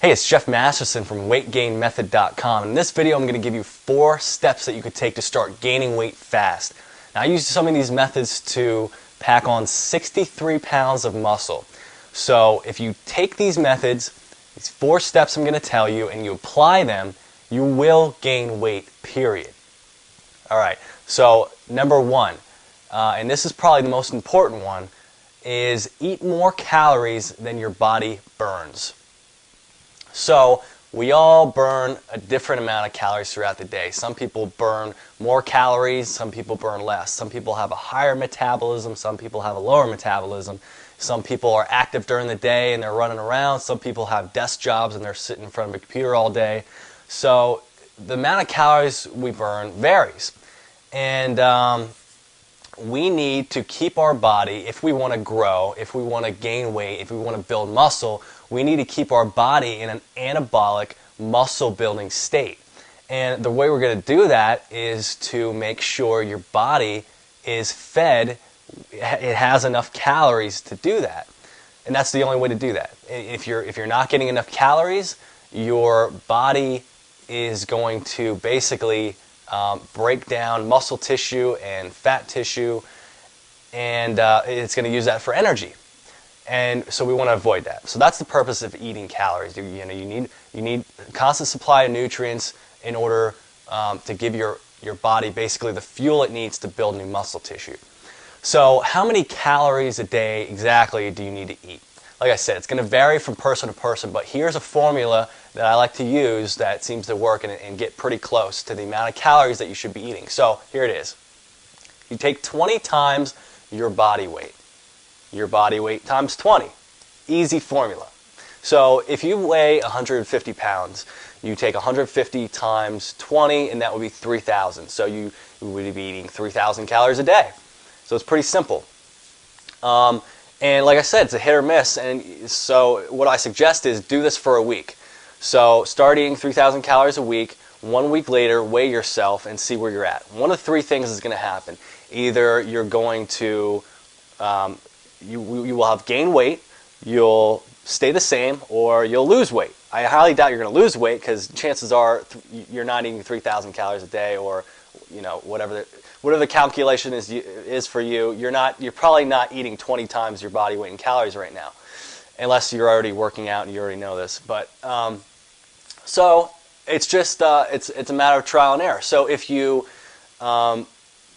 Hey, it's Jeff Masterson from WeightGainMethod.com. In this video, I'm going to give you 4 steps that you could take to start gaining weight fast. Now, I use some of these methods to pack on 63 pounds of muscle. So if you take these methods, these 4 steps I'm going to tell you, and you apply them, you will gain weight, period. All right, so number 1, and this is probably the most important one, is eat more calories than your body burns. So we all burn a different amount of calories throughout the day. Some people burn more calories, some people burn less. Some people have a higher metabolism, some people have a lower metabolism. Some people are active during the day and they're running around. Some people have desk jobs and they're sitting in front of a computer all day. So the amount of calories we burn varies. And we need to keep our body, if we want to grow, if we want to gain weight, if we want to build muscle, we need to keep our body in an anabolic muscle building state. And the way we're going to do that is to make sure your body is fed, it has enough calories to do that. And that's the only way to do that. If you're not getting enough calories, your body is going to basically break down muscle tissue and fat tissue, and it's going to use that for energy. And so we want to avoid that. So that's the purpose of eating calories. You need a constant supply of nutrients in order to give your body basically the fuel it needs to build new muscle tissue. So how many calories a day exactly do you need to eat? Like I said, it's going to vary from person to person, but here's a formula that I like to use that seems to work and get pretty close to the amount of calories that you should be eating. So here it is. You take 20 times your body weight. Your body weight times 20. Easy formula. So if you weigh 150 pounds, you take 150 times 20, and that would be 3,000. So you would be eating 3,000 calories a day. So it's pretty simple. And like I said, it's a hit or miss. And so what I suggest is do this for a week. So start eating 3,000 calories a week. 1 week later, weigh yourself and see where you're at. One of 3 things is going to happen. Either you're going to you will have gained weight, you'll stay the same, or you'll lose weight. I highly doubt you're going to lose weight because chances are you're not eating 3,000 calories a day, or whatever the calculation is for you. You're probably not eating 20 times your body weight in calories right now, unless you're already working out and you already know this. But so it's just it's a matter of trial and error. So if you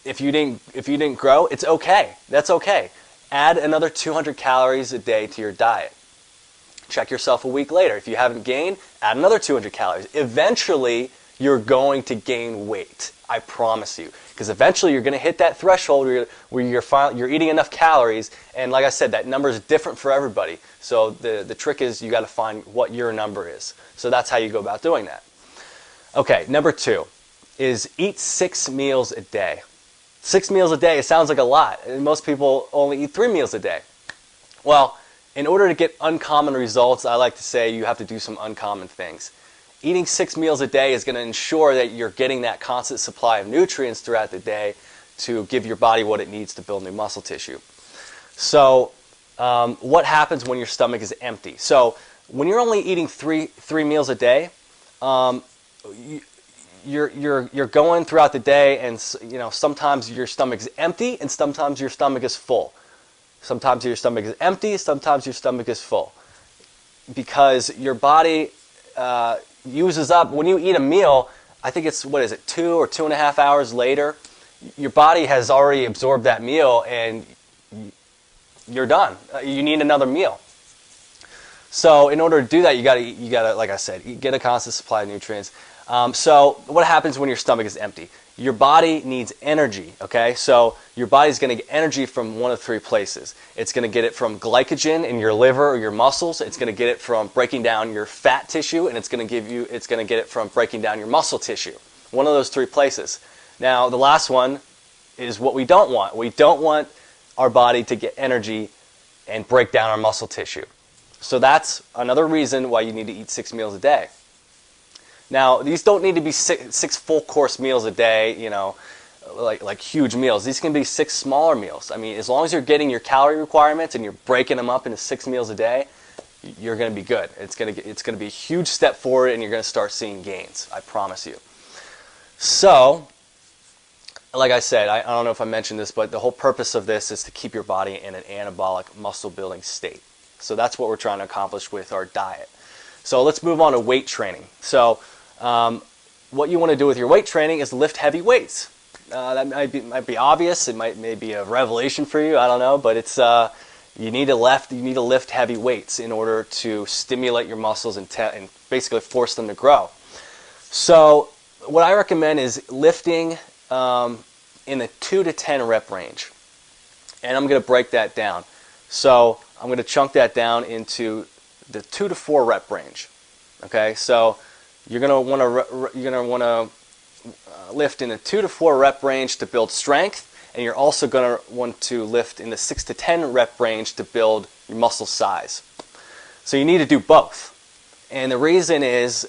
didn't grow, it's okay. That's okay. Add another 200 calories a day to your diet. Check yourself a week later. If you haven't gained, add another 200 calories. Eventually, you're going to gain weight. I promise you. Because eventually, you're going to hit that threshold where you're eating enough calories. And like I said, that number is different for everybody. So the trick is you got to find what your number is. So that's how you go about doing that. Okay, number 2 is eat 6 meals a day. 6 meals a day, it sounds like a lot. Most people only eat 3 meals a day. Well, in order to get uncommon results, I like to say you have to do some uncommon things. Eating 6 meals a day is going to ensure that you're getting that constant supply of nutrients throughout the day to give your body what it needs to build new muscle tissue. So what happens when your stomach is empty? So when you're only eating three meals a day, you're going throughout the day, and sometimes your stomach's empty and sometimes your stomach is full. Sometimes your stomach is empty, sometimes your stomach is full, because your body uses up, when you eat a meal, I think it's 2 or 2.5 hours later, your body has already absorbed that meal and you're done. You need another meal. So in order to do that, you gotta, like I said, get a constant supply of nutrients. So what happens when your stomach is empty? Your body needs energy, okay? So your body's going to get energy from one of 3 places. It's going to get it from glycogen in your liver or your muscles. It's going to get it from breaking down your fat tissue, and it's going to get it from breaking down your muscle tissue. One of those 3 places. Now, the last one is what we don't want. We don't want our body to get energy and break down our muscle tissue. So that's another reason why you need to eat 6 meals a day. Now, these don't need to be 6 full course meals a day, like huge meals. These can be 6 smaller meals. I mean, as long as you're getting your calorie requirements and you're breaking them up into 6 meals a day, you're going to be good. It's going to be a huge step forward, and you're going to start seeing gains. I promise you. So, like I said, I don't know if I mentioned this, but the whole purpose of this is to keep your body in an anabolic muscle building state. So that's what we're trying to accomplish with our diet. So let's move on to weight training. So what you want to do with your weight training is lift heavy weights. That might be obvious. It may be a revelation for you. I don't know, but it's you need to lift heavy weights in order to stimulate your muscles and basically force them to grow. So what I recommend is lifting in the 2 to 10 rep range, and I'm going to break that down. So I'm going to chunk that down into the 2 to 4 rep range. Okay, so you're going to want to lift in the 2 to 4 rep range to build strength, and you're also going to want to lift in the 6 to 10 rep range to build your muscle size. So you need to do both. And the reason is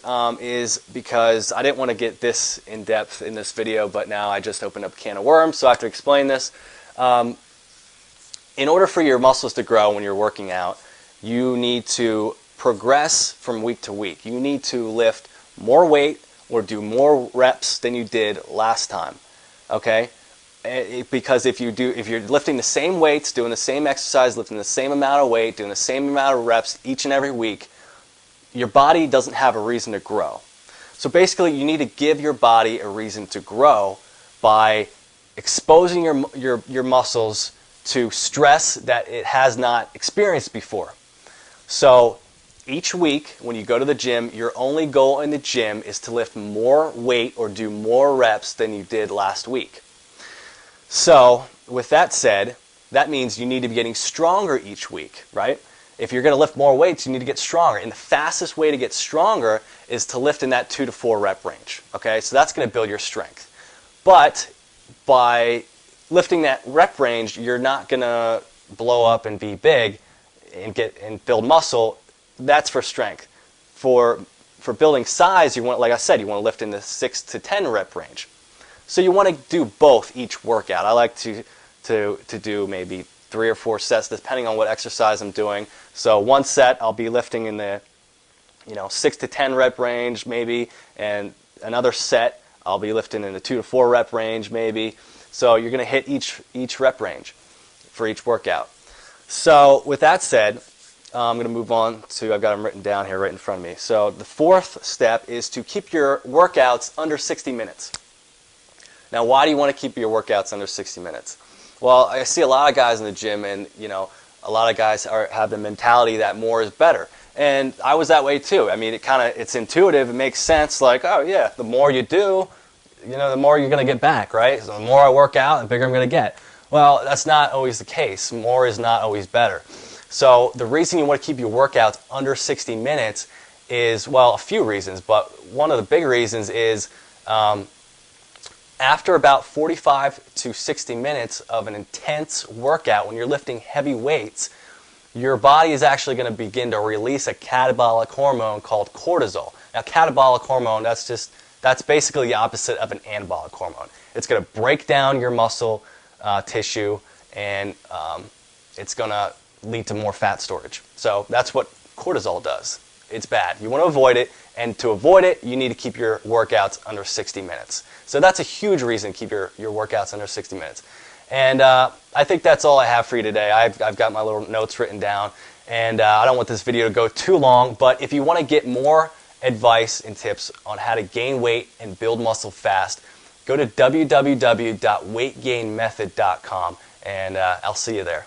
because I didn't want to get this in depth in this video, but now I just opened up a can of worms, so I have to explain this. In order for your muscles to grow when you're working out, you need to progress from week to week. You need to lift more weight or do more reps than you did last time. Okay? Because if you're lifting the same weights, doing the same exercise, lifting the same amount of weight, doing the same amount of reps each and every week, your body doesn't have a reason to grow. So basically, you need to give your body a reason to grow by exposing your muscles to stress that it has not experienced before. So each week when you go to the gym, your only goal in the gym is to lift more weight or do more reps than you did last week. So with that said, that means you need to be getting stronger each week, right? If you're going to lift more weights, you need to get stronger. And the fastest way to get stronger is to lift in that 2 to 4 rep range. Okay, so that's going to build your strength. But by lifting that rep range, you're not going to blow up and be big and build muscle. That's for strength. For building size, you want, like I said, you want to lift in the 6 to 10 rep range. So you want to do both each workout. I like to do maybe 3 or 4 sets depending on what exercise I'm doing. So one set I'll be lifting in the 6 to 10 rep range maybe, and another set I'll be lifting in the 2 to 4 rep range maybe. So you're going to hit each rep range for each workout. So with that said, I'm going to move on to, I've got them written down here right in front of me. So the 4th step is to keep your workouts under 60 minutes. Now, why do you want to keep your workouts under 60 minutes? Well, I see a lot of guys in the gym, and a lot of guys have the mentality that more is better. And I was that way too. I mean, it's intuitive. It makes sense. Like, oh yeah, the more you do, the more you're going to get back, right? So the more I work out, the bigger I'm going to get. Well, that's not always the case. More is not always better. So the reason you want to keep your workouts under 60 minutes is, well, a few reasons, but one of the big reasons is after about 45 to 60 minutes of an intense workout, when you're lifting heavy weights, your body is actually going to begin to release a catabolic hormone called cortisol. Now, catabolic hormone, that's basically the opposite of an anabolic hormone. It's going to break down your muscle tissue, and it's going to lead to more fat storage. So that's what cortisol does. It's bad. You want to avoid it, and to avoid it, you need to keep your workouts under 60 minutes. So that's a huge reason to keep your workouts under 60 minutes. And I think that's all I have for you today. I've got my little notes written down, and I don't want this video to go too long, but if you want to get more advice and tips on how to gain weight and build muscle fast, go to www.weightgainmethod.com, and I'll see you there.